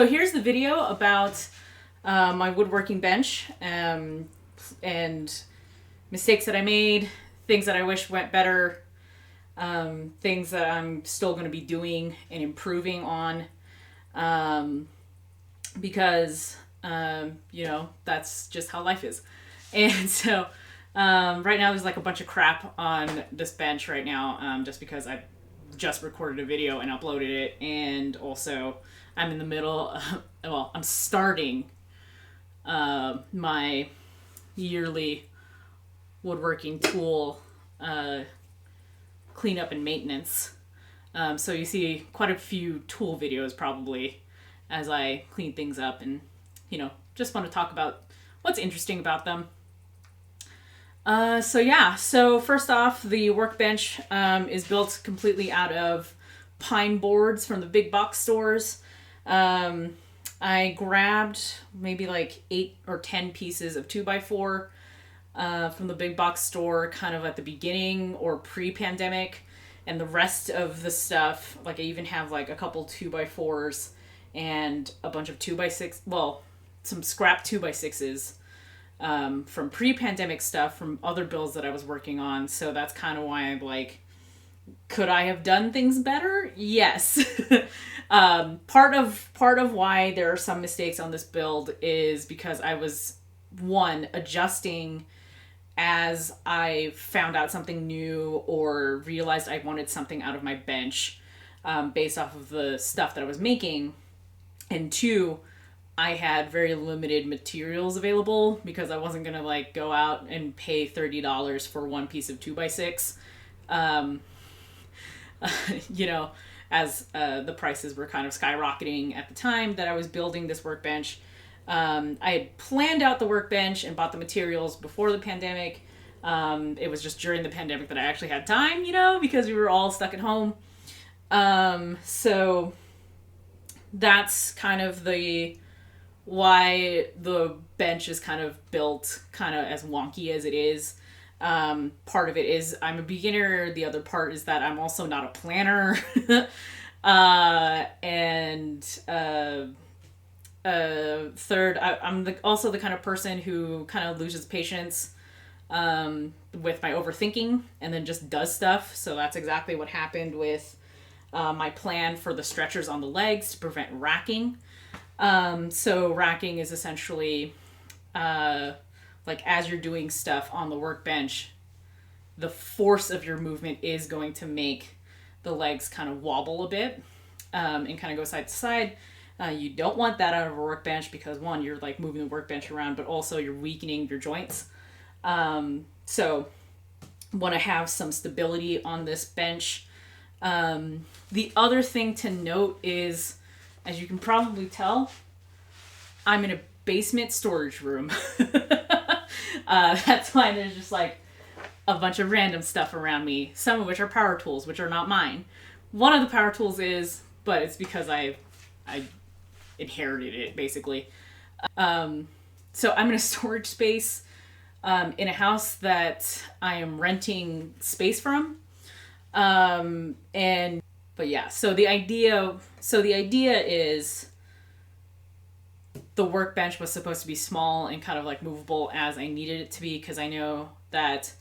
So here's the video about my woodworking bench and mistakes that I made, things that I wish went better, things that I'm still going to be doing and improving on because, that's just how life is. And so right now there's like a bunch of crap on this bench right now just because I just recorded a video and uploaded it, and also I'm in the middle I'm starting my yearly woodworking tool cleanup and maintenance. So you see quite a few tool videos probably as I clean things up, and just want to talk about what's interesting about them. So first off, the workbench is built completely out of pine boards from the big box stores. I grabbed maybe like 8 or 10 pieces of 2x4 from the big box store kind of at the beginning or pre-pandemic, and the rest of the stuff, like I even have like a couple 2x4s and a bunch of 2x6, well, some scrap 2x6s from pre-pandemic stuff from other builds that I was working on. So that's kind of why I'm like, could I have done things better? Yes. Part of why there are some mistakes on this build is because I was adjusting as I found out something new or realized I wanted something out of my bench based off of the stuff that I was making, and two, I had very limited materials available because I wasn't gonna like go out and pay $30 for one piece of 2x6. Um, as the prices were kind of skyrocketing at the time that I was building this workbench. I had planned out the workbench and bought the materials before the pandemic. It was just during the pandemic that I actually had time, because we were all stuck at home. So that's kind of why the bench is kind of built kind of as wonky as it is. Part of it is I'm a beginner. The other part is that I'm also not a planner. Third, I'm also the kind of person who kind of loses patience with my overthinking and then just does stuff. So that's exactly what happened with my plan for the stretchers on the legs to prevent racking. So racking is essentially like as you're doing stuff on the workbench, the force of your movement is going to make the legs kind of wobble a bit and kind of go side to side. You don't want that out of a workbench because one, you're like moving the workbench around, but also you're weakening your joints. So want to have some stability on this bench. The other thing to note is, as you can probably tell, I'm in a basement storage room. That's why there's just like a bunch of random stuff around me, some of which are power tools, which are not mine. One of the power tools is, but it's because I inherited it, basically. So I'm in a storage space in a house that I am renting space from. So the idea is the workbench was supposed to be small and kind of like movable as I needed it to be, because I know that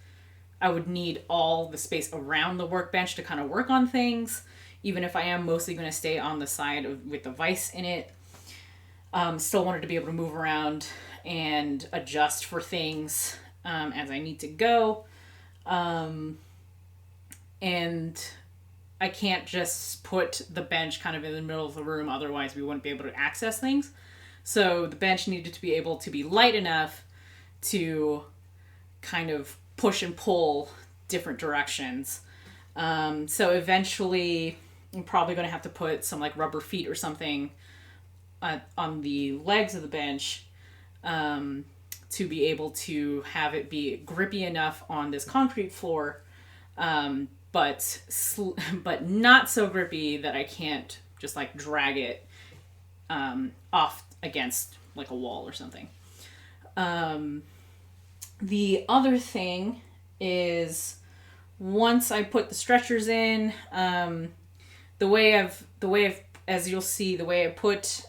I would need all the space around the workbench to kind of work on things, even if I am mostly going to stay on the side with the vise in it. Still wanted to be able to move around and adjust for things as I need to go. And I can't just put the bench kind of in the middle of the room, otherwise we wouldn't be able to access things. So the bench needed to be able to be light enough to kind of push and pull different directions. So eventually I'm probably going to have to put some like rubber feet or something on the legs of the bench to be able to have it be grippy enough on this concrete floor, but not so grippy that I can't just like drag it off against like a wall or something. The other thing is, once I put the stretchers in, the way I've as you'll see, the way I put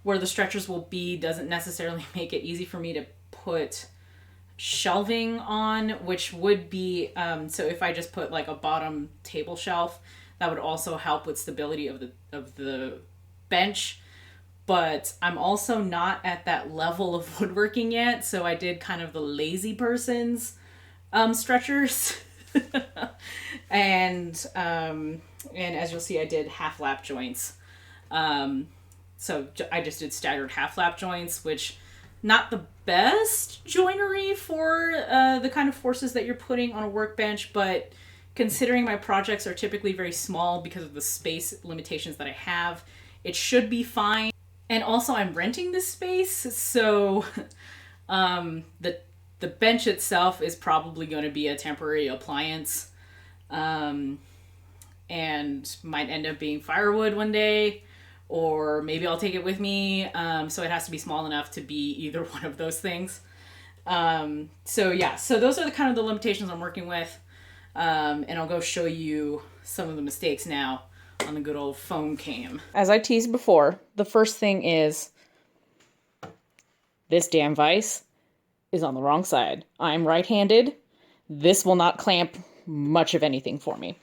where the stretchers will be doesn't necessarily make it easy for me to put shelving on, which would be, so if I just put like a bottom table shelf, that would also help with stability of the bench. But I'm also not at that level of woodworking yet, so I did kind of the lazy person's stretchers. and as you'll see, I did half lap joints. So I just did staggered half lap joints, which not the best joinery for the kind of forces that you're putting on a workbench, but considering my projects are typically very small because of the space limitations that I have, it should be fine. And also I'm renting this space, so the bench itself is probably going to be a temporary appliance, and might end up being firewood one day, or maybe I'll take it with me. So it has to be small enough to be either one of those things. So yeah, so those are the kind of the limitations I'm working with. And I'll go show you some of the mistakes now on the good old phone cam. As I teased before, the first thing is this damn vise is on the wrong side. I'm right-handed. This will not clamp much of anything for me.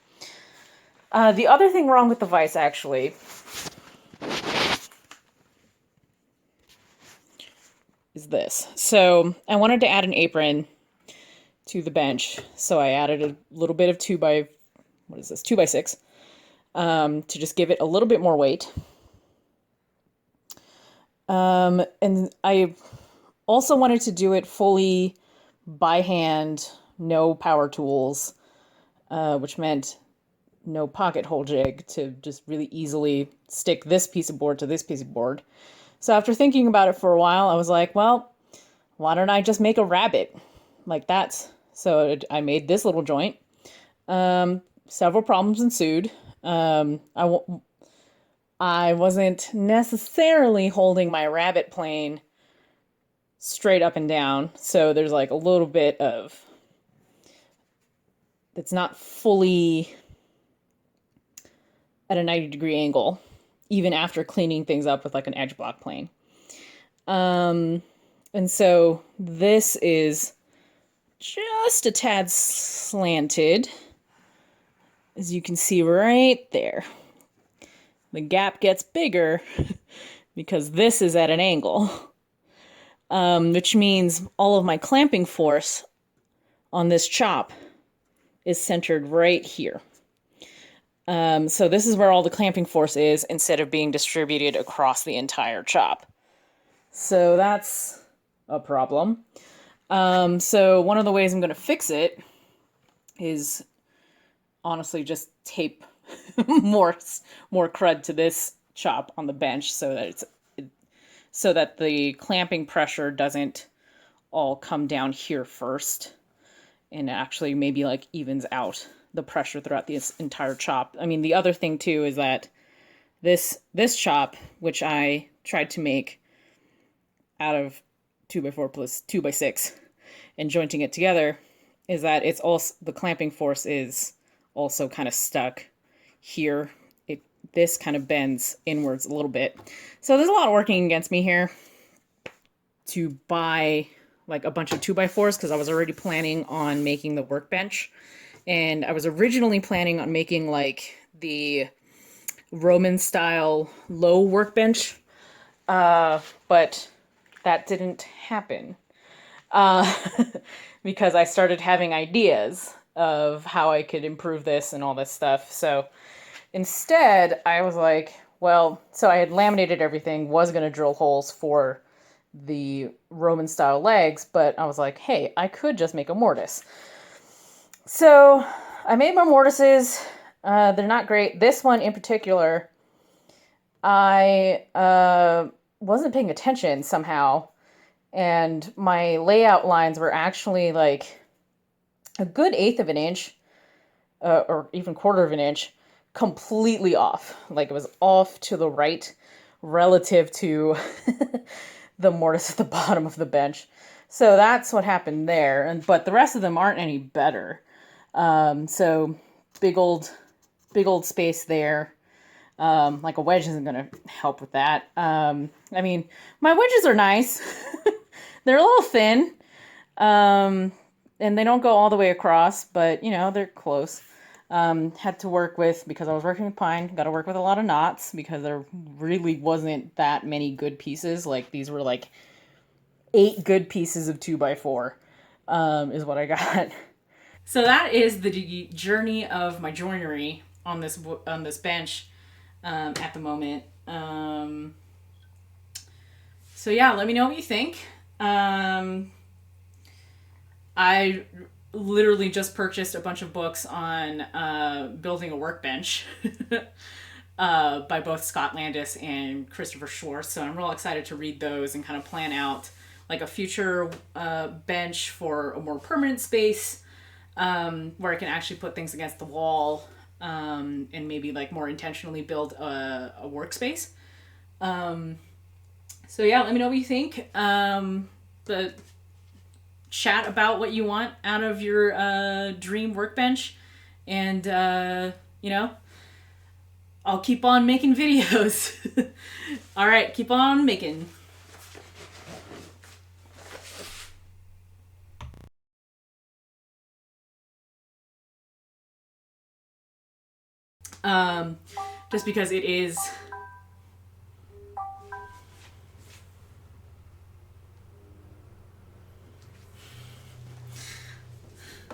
The other thing wrong with the vise, actually, is this. So I wanted to add an apron to the bench, so I added a little bit of 2x6, to just give it a little bit more weight. And I also wanted to do it fully by hand, no power tools, which meant no pocket hole jig, to just really easily stick this piece of board to this piece of board. So after thinking about it for a while, I was like, well, why don't I just make a rabbit like that? So I made this little joint. Several problems ensued. I wasn't necessarily holding my rabbit plane straight up and down, so there's like a little bit of, it's not fully at a 90-degree angle, even after cleaning things up with like an edge block plane. And so this is just a tad slanted, as you can see right there. The gap gets bigger because this is at an angle, which means all of my clamping force on this chop is centered right here. So this is where all the clamping force is, instead of being distributed across the entire chop. So that's a problem. So one of the ways I'm going to fix it is honestly just tape more crud to this chop on the bench, so that the clamping pressure doesn't all come down here first, and actually maybe like evens out the pressure throughout the entire chop. I mean, the other thing too is that this chop, which I tried to make out of 2x4 plus 2x6 and jointing it together, is that it's also, the clamping force is also kind of stuck here. This kind of bends inwards a little bit. So there's a lot working against me here to buy like a bunch of 2x4s, because I was already planning on making the workbench. And I was originally planning on making like the Roman style low workbench, but that didn't happen because I started having ideas of how I could improve this and all this stuff. So instead, I was like, well, so I had laminated everything, was going to drill holes for the Roman style legs, but I was like, hey, I could just make a mortise. So I made my mortises. They're not great. This one in particular, I wasn't paying attention somehow, and my layout lines were actually like a good 1/8 of an inch, or even 1/4 of an inch, completely off. Like it was off to the right relative to the mortise at the bottom of the bench. So that's what happened there. But the rest of them aren't any better. So big old space there. Like a wedge isn't going to help with that. I mean, my wedges are nice. They're a little thin, um, and they don't go all the way across, but they're close. Had to work with, because I was working with pine, got to work with a lot of knots because there really wasn't that many good pieces. Like these were like 8 good pieces of 2x4, is what I got. So that is the journey of my joinery on this bench at the moment. So yeah, let me know what you think. I literally just purchased a bunch of books on building a workbench by both Scott Landis and Christopher Schwartz. So I'm real excited to read those and kind of plan out like a future bench for a more permanent space, where I can actually put things against the wall, and maybe like more intentionally build a workspace. So yeah, let me know what you think. The chat about what you want out of your dream workbench, and I'll keep on making videos. All right, keep on making. Um, just because it is